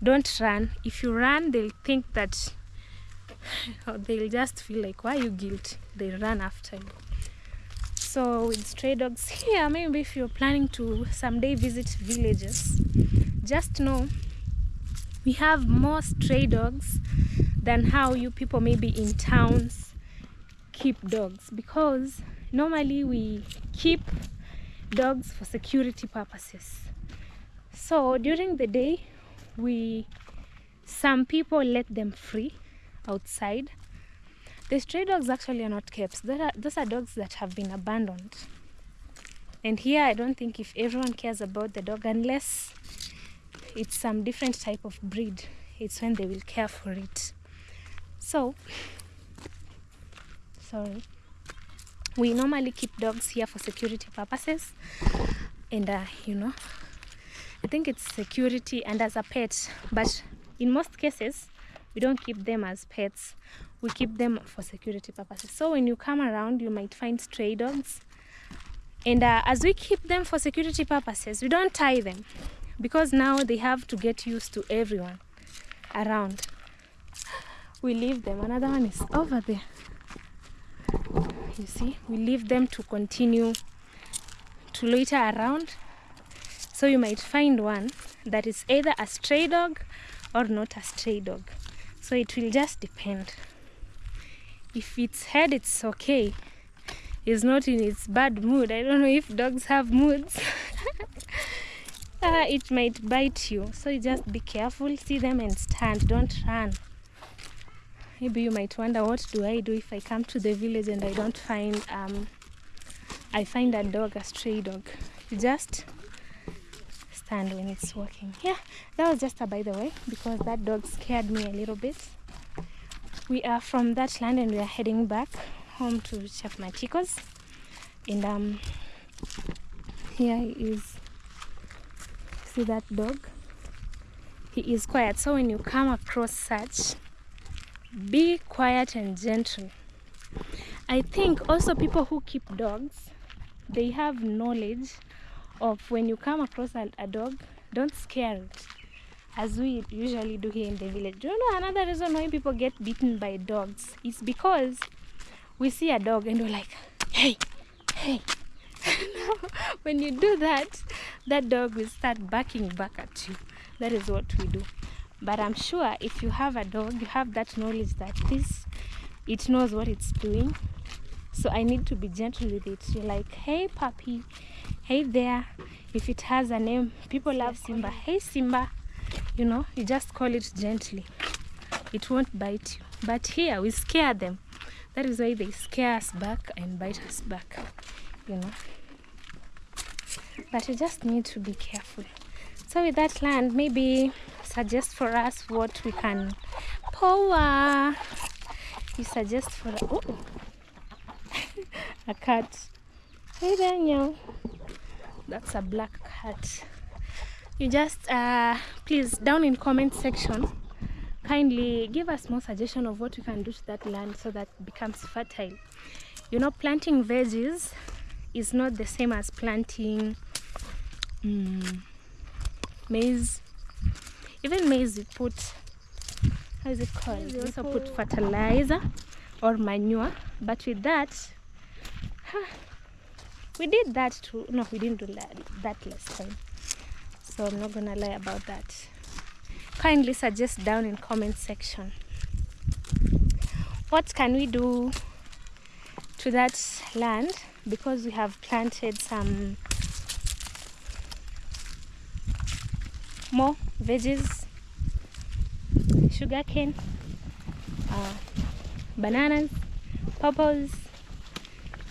Don't run. If you run, they'll think that they'll just feel like, why are you guilty? They run after you. So with stray dogs here, maybe if you're planning to someday visit villages, just know we have more stray dogs than how you people maybe in towns keep dogs, because normally we keep dogs for security purposes. So during the day, some people let them free outside. The stray dogs actually are not kept. Those are dogs that have been abandoned. And here I don't think if everyone cares about the dog, unless it's some different type of breed, it's when they will care for it. So, sorry. We normally keep dogs here for security purposes. And, I think it's security and as a pet. But in most cases, we don't keep them as pets. We keep them for security purposes. So when you come around, you might find stray dogs. And as we keep them for security purposes, we don't tie them, because now they have to get used to everyone around. We leave them. Another one is over there. You see, we leave them to continue to loiter around. So you might find one that is either a stray dog or not a stray dog. So it will just depend. If its head, it's okay, is not in its bad mood. I don't know if dogs have moods. It might bite you, so you just be careful. See them and stand, don't run. Maybe you might wonder, what do I do if I come to the village and I don't find I find a dog, a stray dog? You just stand when it's walking. Yeah, that was just a by the way, because that dog scared me a little bit. We are from that land and we are heading back home to Chef Matiko's. And here he is. See that dog? He is quiet. So when you come across such, be quiet and gentle. I think also people who keep dogs, they have knowledge of when you come across a dog, don't scare it, as we usually do here in the village. Do you know another reason why people get bitten by dogs? It's because we see a dog and we're like, hey, hey. When you do that, that dog will start barking back at you. That is what we do. But I'm sure if you have a dog, you have that knowledge that it knows what it's doing. So I need to be gentle with it. You're like, hey puppy, hey there. If it has a name, people love Simba. Hey Simba, you know, you just call it gently. It won't bite you. But here we scare them. That is why they scare us back and bite us back, you know. But you just need to be careful. So with that land, maybe suggest for us what we can power. You suggest for a cat. Hey Daniel, that's a black cat. You just please down in comment section, kindly give us more suggestion of what we can do to that land so that it becomes fertile. You know, planting veggies is not the same as planting maize. Even maize we put, how is it called? We also put fertilizer or manure. But with that, we did that too. No, we didn't do that last time. So I'm not gonna lie about that. Kindly suggest down in comment section. What can we do to that land? Because we have planted some more veggies, sugarcane, bananas, pawpaws.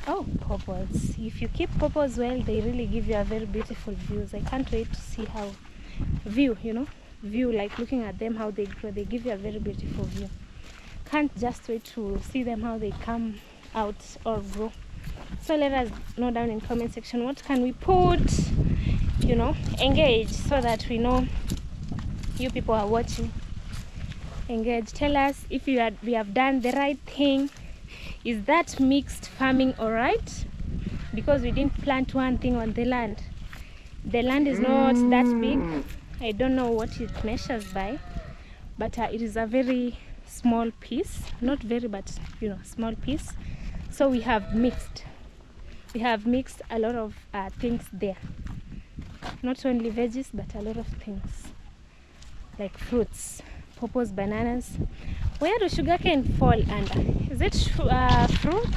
Oh, pawpaws. If you keep pawpaws well, they really give you a very beautiful views. I can't wait to see how view, you know, view, like looking at them, how they grow. They give you a very beautiful view. Can't just wait to see them, how they come out or grow. So let us know down in comment section, what can we put, you know, engage, so that we know you people are watching. Engage, tell us if we have done the right thing. Is that mixed farming all right? Because we didn't plant one thing on the land. The land is not that big. I don't know what it measures by, but it is a very small piece. Not very, but you know, small piece. So we have mixed a lot of things there. Not only veggies, but a lot of things like fruits, pawpaws, bananas. Where do sugarcane fall under? Is it fruit?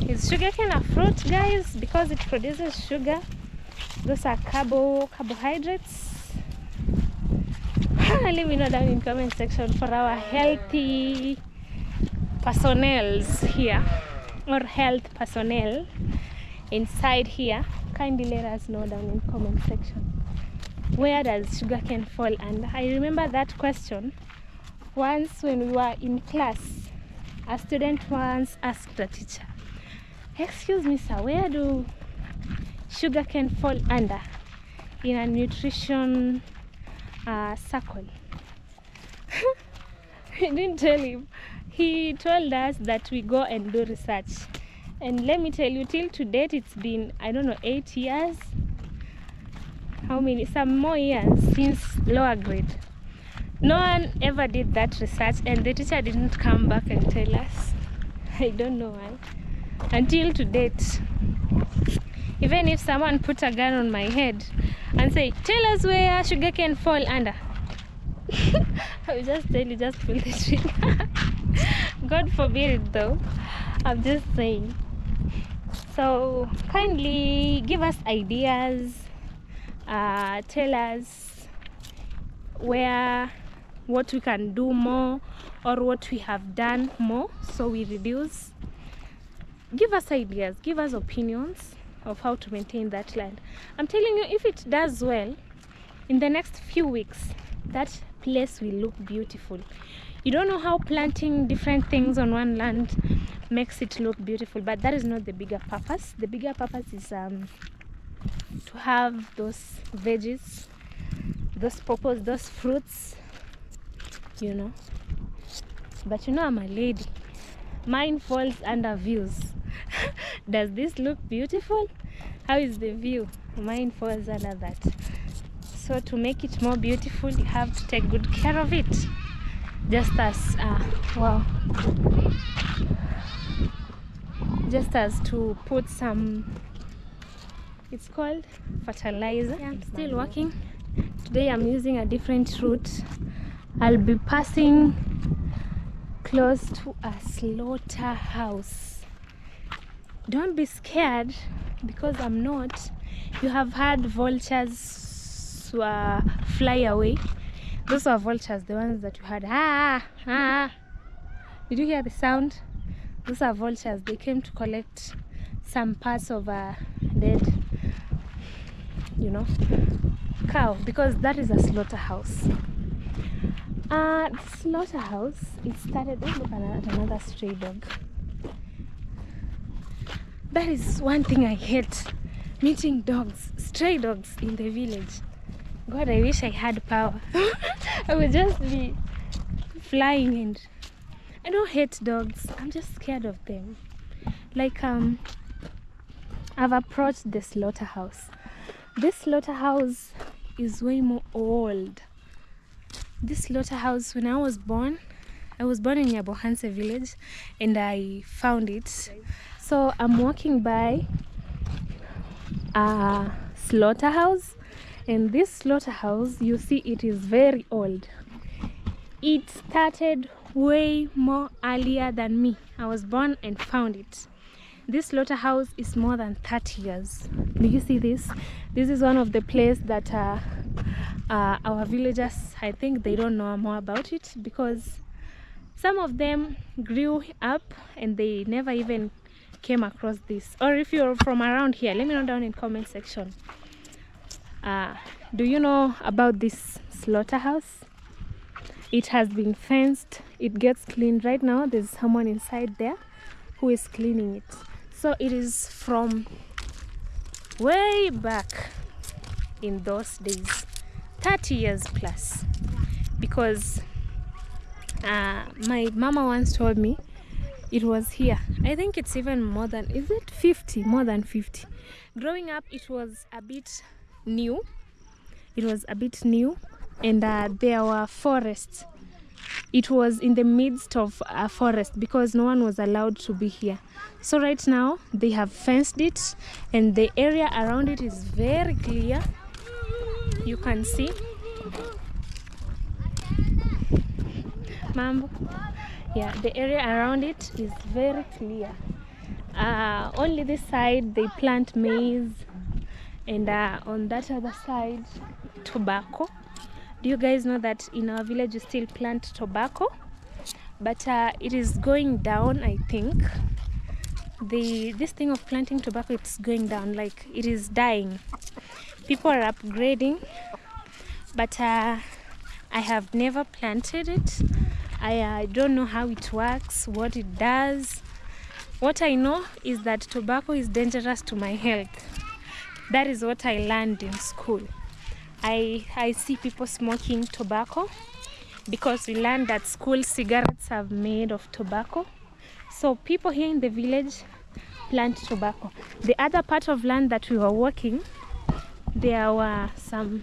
Is sugarcane a fruit, guys? Because it produces sugar. Those are carbohydrates. Let me know down in comment section for our healthy personnels here, or health personnel inside here. Kindly let us know down in comment section. Where does sugarcane fall under? I remember that question once when we were in class. A student once asked the teacher, excuse me sir, where do sugarcane fall under in a nutrition circle? He didn't tell him. He told us that we go and do research. And let me tell you, till to date, it's been, I don't know, 8 years. How many? Some more years since lower grade. No one ever did that research, and the teacher didn't come back and tell us. I don't know why. Until to date. Even if someone put a gun on my head and say, tell us where sugarcane fall under, I will just tell you, just pull the trigger. God forbid it though. I'm just saying. So kindly give us ideas, tell us what we can do more or what we have done more so we reduce. Give us ideas, give us opinions of how to maintain that land. I'm telling you, if it does well, in the next few weeks, that place will look beautiful. You don't know how planting different things on one land makes it look beautiful, but that is not the bigger purpose. The bigger purpose is to have those veggies, those purples, those fruits, you know. But you know, I'm a lady. Mine falls under views. Does this look beautiful? How is the view? Mine falls under that. So to make it more beautiful, you have to take good care of it. Just as just as to put some, it's called fertilizer. Yeah, I'm still working. Today I'm using a different route. I'll be passing close to a slaughterhouse. Don't be scared, because I'm not. You have had vultures fly away. Those are vultures, the ones that you had. Did you hear the sound? Those are vultures. They came to collect some parts of a dead, cow, because that is a slaughterhouse. The slaughterhouse, it started. Let's look at another stray dog. That is one thing I hate, meeting dogs, stray dogs in the village. God, I wish I had power. I would just be flying, and I don't hate dogs. I'm just scared of them. Like, I've approached the slaughterhouse. This slaughterhouse is way more old. This slaughterhouse, when I was born in Nyabohanse village, and I found it. So I'm walking by a slaughterhouse, and this slaughterhouse, you see, it is very old. It started way more earlier than me. I was born and found it. This slaughterhouse is more than 30 years. Do you see this? This is one of the places that our villagers, I think they don't know more about it, because some of them grew up and they never even came across this. Or if you're from around here, let me know down in comment section. Do you know about this slaughterhouse? It has been fenced. It gets cleaned right now. There's someone inside there who is cleaning it. So it is from way back in those days, 30 years plus, because my mama once told me it was here. I think it's even more than, is it 50? More than 50. Growing up, it was a bit new. And there were forests. It was in the midst of a forest, because no one was allowed to be here. So right now they have fenced it, and the area around it is very clear. You can see. Mambo. Yeah, the area around it is very clear. Only this side they plant maize, and on that other side, tobacco. Do you guys know that in our village you still plant tobacco? But it is going down, I think. This thing of planting tobacco, it's going down, like it is dying. People are upgrading, but I have never planted it. I don't know how it works, what it does. What I know is that tobacco is dangerous to my health. That is what I learned in school. I see people smoking tobacco, because we learned that school cigarettes are made of tobacco. So people here in the village plant tobacco. The other part of land that we were working, there were some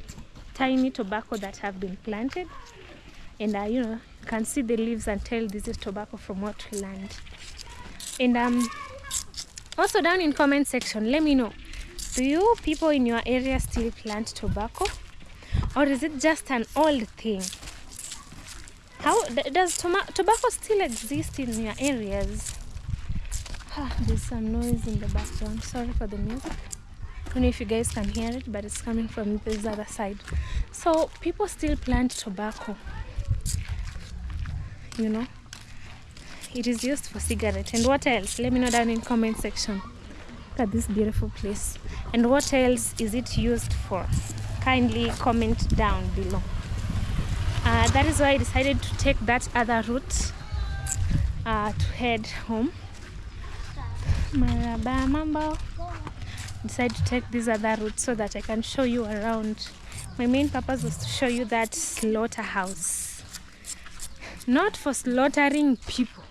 tiny tobacco that have been planted, and you can see the leaves and tell this is tobacco from what we learned. And also down in comment section, let me know, Do you people in your area still plant tobacco? Or is it just an old thing? How does tobacco still exist in your areas? There's some noise in the background. Sorry for the music. I don't know if you guys can hear it, but it's coming from this other side. So people still plant tobacco. You know, it is used for cigarette. And what else? Let me know down in comment section. Look at this beautiful place. And what else is it used for? Kindly comment down below. That is why I decided to take that other route to head home. Maraba mambo. Decided to take this other route so that I can show you around. My main purpose was to show you that slaughterhouse. Not for slaughtering people.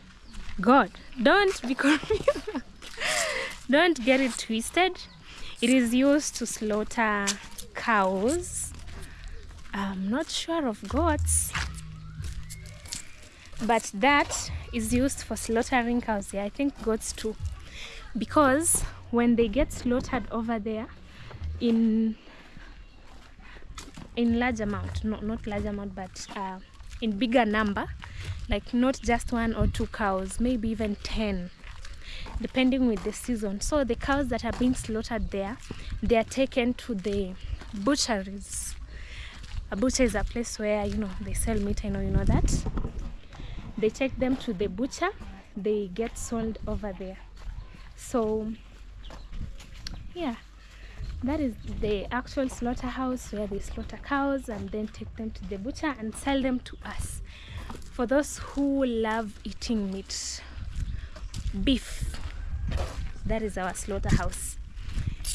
God, don't be confused. Don't get it twisted. It is used to slaughter cows. I'm not sure of goats. But that is used for slaughtering cows. Yeah, I think goats too. Because when they get slaughtered over there in large amount, not large amount, but in bigger number, like not just 1 or 2 cows, maybe even 10, depending with the season. So the cows that are being slaughtered there, they are taken to the butcheries. A butcher is a place where, you know, they sell meat. I know you know that. They take them to the butcher, they get sold over there. So yeah, that is the actual slaughterhouse where they slaughter cows and then take them to the butcher and sell them to us. For those who love eating meat, beef, that is our slaughterhouse,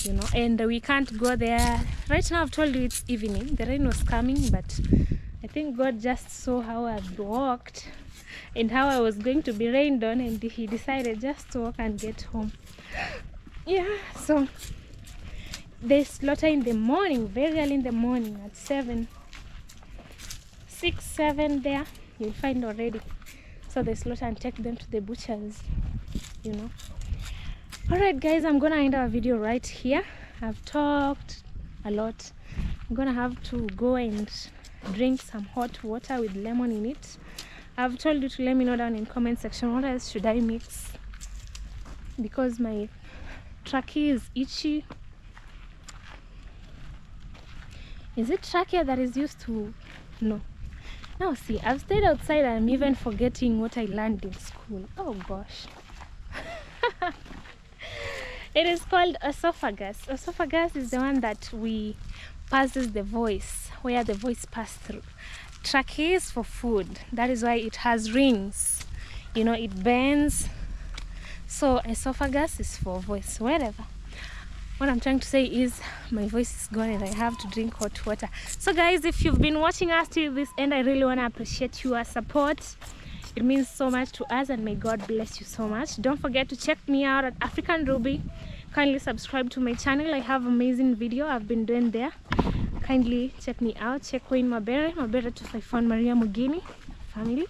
you know. And we can't go there right now. I've told you it's evening, the rain was coming, but I think God just saw how I've walked and how I was going to be rained on, and he decided just to walk and get home. Yeah, so they slaughter in the morning, very early in the morning, at 7, 6, 7 there, you'll find already. So they slaughter and take them to the butchers, you know. Alright guys, I'm gonna end our video right here. I've talked a lot. I'm gonna have to go and drink some hot water with lemon in it. I've told you to let me know down in comment section what else should I mix, because my trachea is itchy. Is it trachea that is used to? No. Now see, I've stayed outside and I'm even forgetting what I learned in school. Oh gosh. It is called esophagus. Esophagus is the one that we passes the voice, where the voice passes through. Trachea is for food. That is why it has rings. You know, it bends. So esophagus is for voice, whatever. What I'm trying to say is my voice is gone and I have to drink hot water. So guys, if you've been watching us till this end, I really want to appreciate your support. It means so much to us, and may God bless you so much. Don't forget to check me out at African Ruby. Kindly subscribe to my channel. I have amazing video I've been doing there. Kindly check me out. Check Wayne Mabere 251 Maria Mugini family,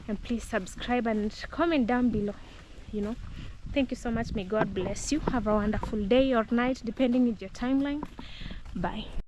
and please subscribe and comment down below, you know. Thank you so much. May God bless you. Have a wonderful day or night, depending on your timeline. Bye.